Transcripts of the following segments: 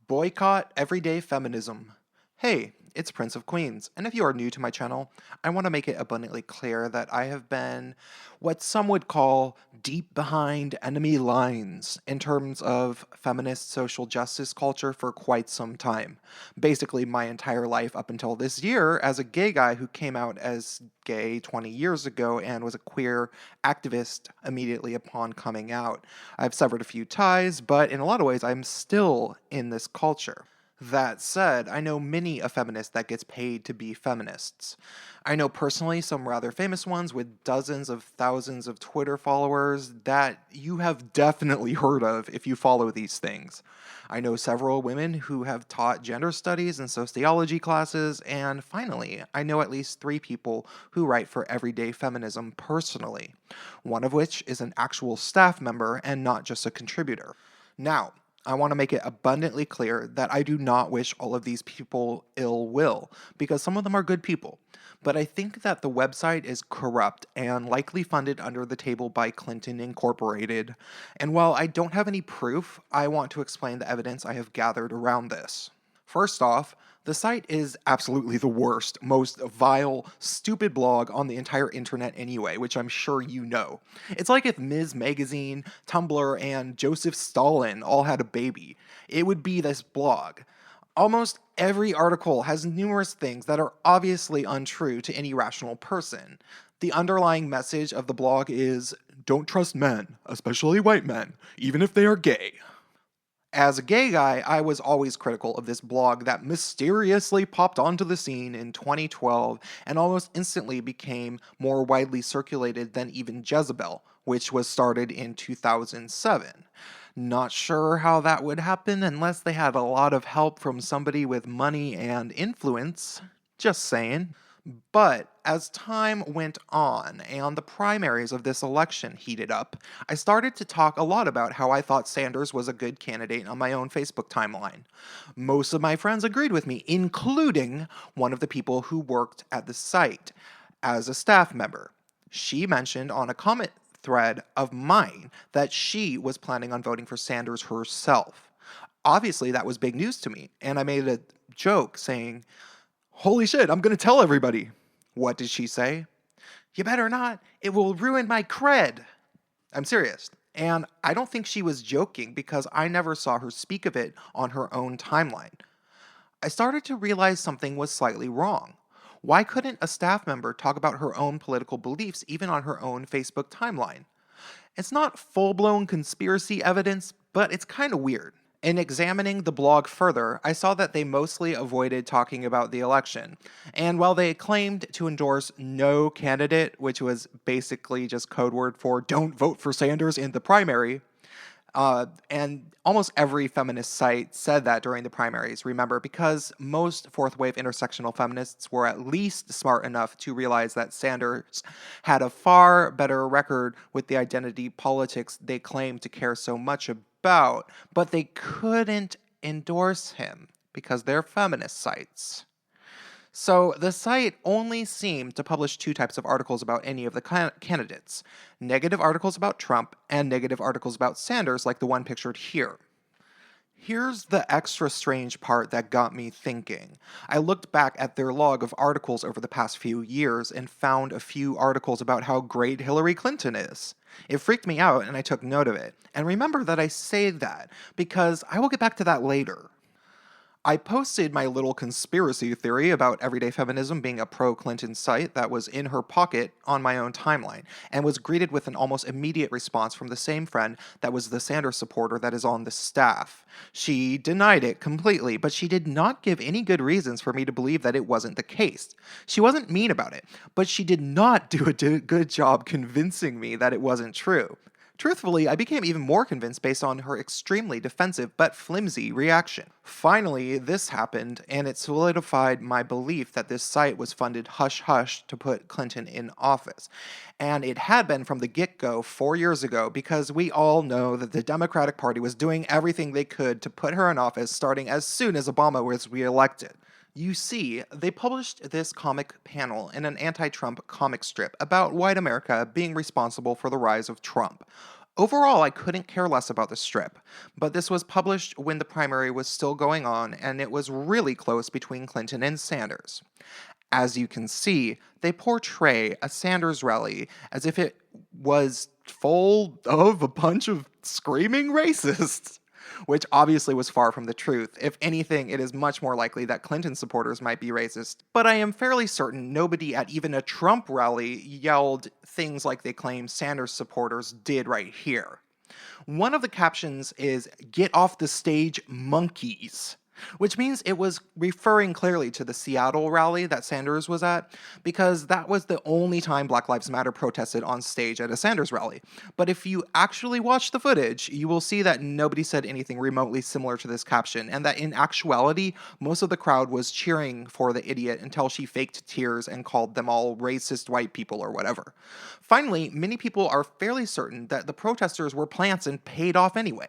Boycott Everyday Feminism. Hey, it's Prince of Queens, and if you are new to my channel, I want to make it abundantly clear that I have been what some would call deep behind enemy lines in terms of feminist social justice culture for quite some time. Basically, my entire life up until this year as a gay guy who came out as gay 20 years ago and was a queer activist immediately upon coming out. I've severed a few ties, but in a lot of ways, I'm still in this culture. That said, I know many a feminist that gets paid to be feminists. I know personally some rather famous ones with dozens of thousands of Twitter followers that you have definitely heard of if you follow these things. I know several women who have taught gender studies and sociology classes, and finally, I know at least 3 people who write for Everyday Feminism personally, one of which is an actual staff member and not just a contributor. Now, I want to make it abundantly clear that I do not wish all of these people ill will, because some of them are good people. But I think that the website is corrupt and likely funded under the table by Clinton Incorporated. And while I don't have any proof, I want to explain the evidence I have gathered around this. First off, the site is absolutely the worst, most vile, stupid blog on the entire internet anyway, which I'm sure you know. It's like if Ms. Magazine, Tumblr, and Joseph Stalin all had a baby. It would be this blog. Almost every article has numerous things that are obviously untrue to any rational person. The underlying message of the blog is, don't trust men, especially white men, even if they are gay. As a gay guy, I was always critical of this blog that mysteriously popped onto the scene in 2012 and almost instantly became more widely circulated than even Jezebel, which was started in 2007. Not sure how that would happen unless they had a lot of help from somebody with money and influence. Just saying. But as time went on and the primaries of this election heated up, I started to talk a lot about how I thought Sanders was a good candidate on my own Facebook timeline. Most of my friends agreed with me, including one of the people who worked at the site as a staff member. She mentioned on a comment thread of mine that she was planning on voting for Sanders herself. Obviously, that was big news to me, and I made a joke saying, "Holy shit, I'm gonna tell everybody." What did she say? "You better not. It will ruin my cred." I'm serious. And I don't think she was joking because I never saw her speak of it on her own timeline. I started to realize something was slightly wrong. Why couldn't a staff member talk about her own political beliefs even on her own Facebook timeline? It's not full-blown conspiracy evidence, but it's kind of weird. In examining the blog further, I saw that they mostly avoided talking about the election. And while they claimed to endorse no candidate, which was basically just code word for don't vote for Sanders in the primary, and almost every feminist site said that during the primaries, remember, because most fourth wave intersectional feminists were at least smart enough to realize that Sanders had a far better record with the identity politics they claimed to care so much about, but they couldn't endorse him because they're feminist sites. So the site only seemed to publish 2 types of articles about any of the candidates: negative articles about Trump and negative articles about Sanders, like the one pictured here. Here's the extra strange part that got me thinking. I looked back at their log of articles over the past few years and found a few articles about how great Hillary Clinton is. It freaked me out and I took note of it. And remember that I say that because I will get back to that later. I posted my little conspiracy theory about Everyday Feminism being a pro-Clinton site that was in her pocket on my own timeline, and was greeted with an almost immediate response from the same friend that was the Sanders supporter that is on the staff. She denied it completely, but she did not give any good reasons for me to believe that it wasn't the case. She wasn't mean about it, but she did not do a good job convincing me that it wasn't true. Truthfully, I became even more convinced based on her extremely defensive but flimsy reaction. Finally, this happened, and it solidified my belief that this site was funded hush-hush to put Clinton in office. And it had been from the get-go 4 years ago, because we all know that the Democratic Party was doing everything they could to put her in office starting as soon as Obama was reelected. You see, they published this comic panel in an anti-Trump comic strip about white America being responsible for the rise of Trump. Overall, I couldn't care less about the strip, but this was published when the primary was still going on and it was really close between Clinton and Sanders. As you can see, they portray a Sanders rally as if it was full of a bunch of screaming racists, which obviously was far from the truth. If anything, it is much more likely that Clinton supporters might be racist, but I am fairly certain nobody at even a Trump rally yelled things like they claim Sanders supporters did right here. One of the captions is, "Get off the stage, monkeys," which means it was referring clearly to the Seattle rally that Sanders was at, because that was the only time Black Lives Matter protested on stage at a Sanders rally. But if you actually watch the footage, you will see that nobody said anything remotely similar to this caption, and that in actuality, most of the crowd was cheering for the idiot until she faked tears and called them all racist white people or whatever. Finally, many people are fairly certain that the protesters were plants and paid off anyway.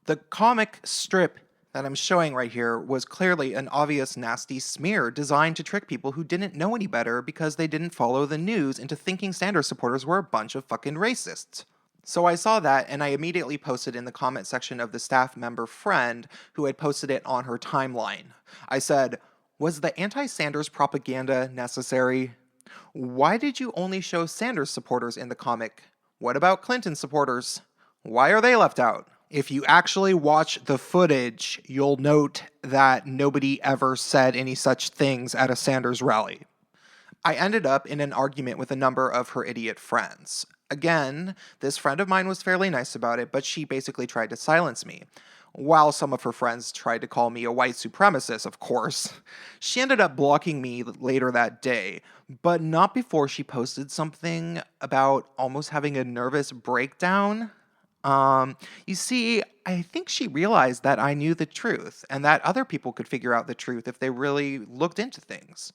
The comic strip that I'm showing right here was clearly an obvious nasty smear designed to trick people who didn't know any better because they didn't follow the news into thinking Sanders supporters were a bunch of fucking racists. So I saw that and I immediately posted in the comment section of the staff member friend who had posted it on her timeline. I said, "Was the anti-Sanders propaganda necessary? Why did you only show Sanders supporters in the comic? What about Clinton supporters? Why are they left out?" If you actually watch the footage, you'll note that nobody ever said any such things at a Sanders rally. I ended up in an argument with a number of her idiot friends. Again, this friend of mine was fairly nice about it, but she basically tried to silence me. While some of her friends tried to call me a white supremacist, of course. She ended up blocking me later that day, but not before she posted something about almost having a nervous breakdown. You see, I think she realized that I knew the truth and that other people could figure out the truth if they really looked into things.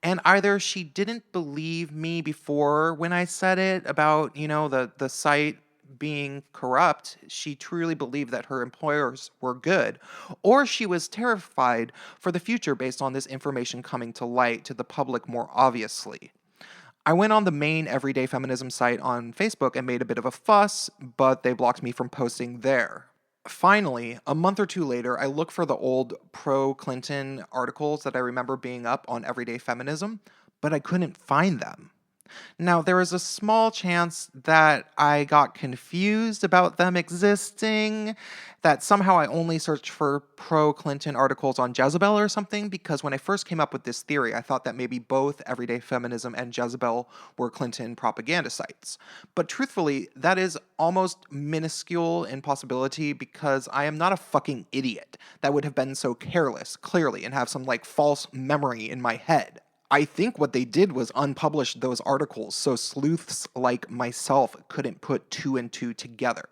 And either she didn't believe me before when I said it about, the site being corrupt, she truly believed that her employers were good, or she was terrified for the future based on this information coming to light to the public more obviously. I went on the main Everyday Feminism site on Facebook and made a bit of a fuss, but they blocked me from posting there. Finally, a month or two later, I looked for the old pro-Clinton articles that I remember being up on Everyday Feminism, but I couldn't find them. Now, there is a small chance that I got confused about them existing, that somehow I only searched for pro-Clinton articles on Jezebel or something, because when I first came up with this theory, I thought that maybe both Everyday Feminism and Jezebel were Clinton propaganda sites. But truthfully, that is almost minuscule in possibility because I am not a fucking idiot that would have been so careless, clearly, and have some, false memory in my head. I think what they did was unpublish those articles so sleuths like myself couldn't put two and two together.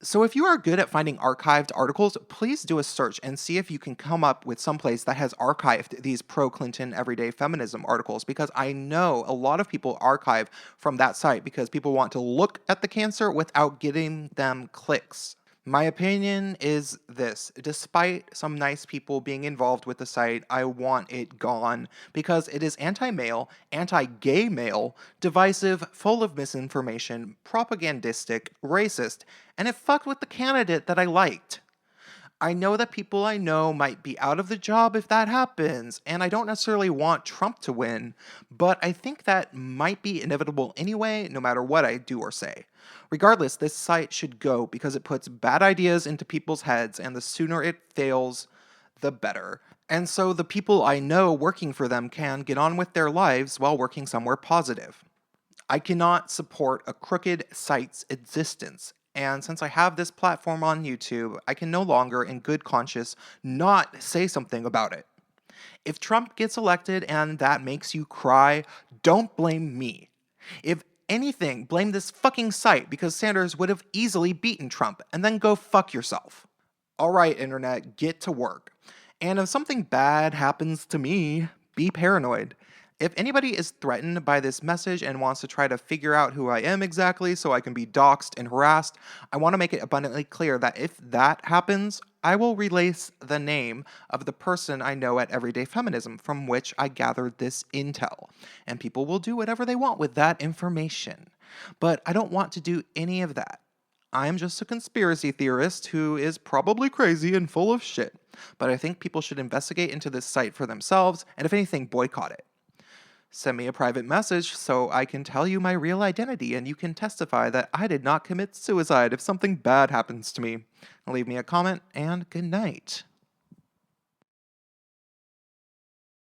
So if you are good at finding archived articles, please do a search and see if you can come up with some place that has archived these pro-Clinton everyday feminism articles, because I know a lot of people archive from that site because people want to look at the cancer without getting them clicks. My opinion is this: despite some nice people being involved with the site, I want it gone because it is anti-male, anti-gay male, divisive, full of misinformation, propagandistic, racist, and it fucked with the candidate that I liked. I know that people I know might be out of the job if that happens, and I don't necessarily want Trump to win, but I think that might be inevitable anyway, no matter what I do or say. Regardless, this site should go because it puts bad ideas into people's heads, and the sooner it fails, the better. And so the people I know working for them can get on with their lives while working somewhere positive. I cannot support a crooked site's existence. And since I have this platform on YouTube, I can no longer, in good conscience, not say something about it. If Trump gets elected and that makes you cry, don't blame me. If anything, blame this fucking site because Sanders would have easily beaten Trump, and then go fuck yourself. Alright, Internet, get to work. And if something bad happens to me, be paranoid. If anybody is threatened by this message and wants to try to figure out who I am exactly so I can be doxxed and harassed, I want to make it abundantly clear that if that happens, I will release the name of the person I know at Everyday Feminism from which I gathered this intel, and people will do whatever they want with that information. But I don't want to do any of that. I'm just a conspiracy theorist who is probably crazy and full of shit. But I think people should investigate into this site for themselves, and if anything, boycott it. Send me a private message so I can tell you my real identity and you can testify that I did not commit suicide if something bad happens to me. Leave me a comment, and good night.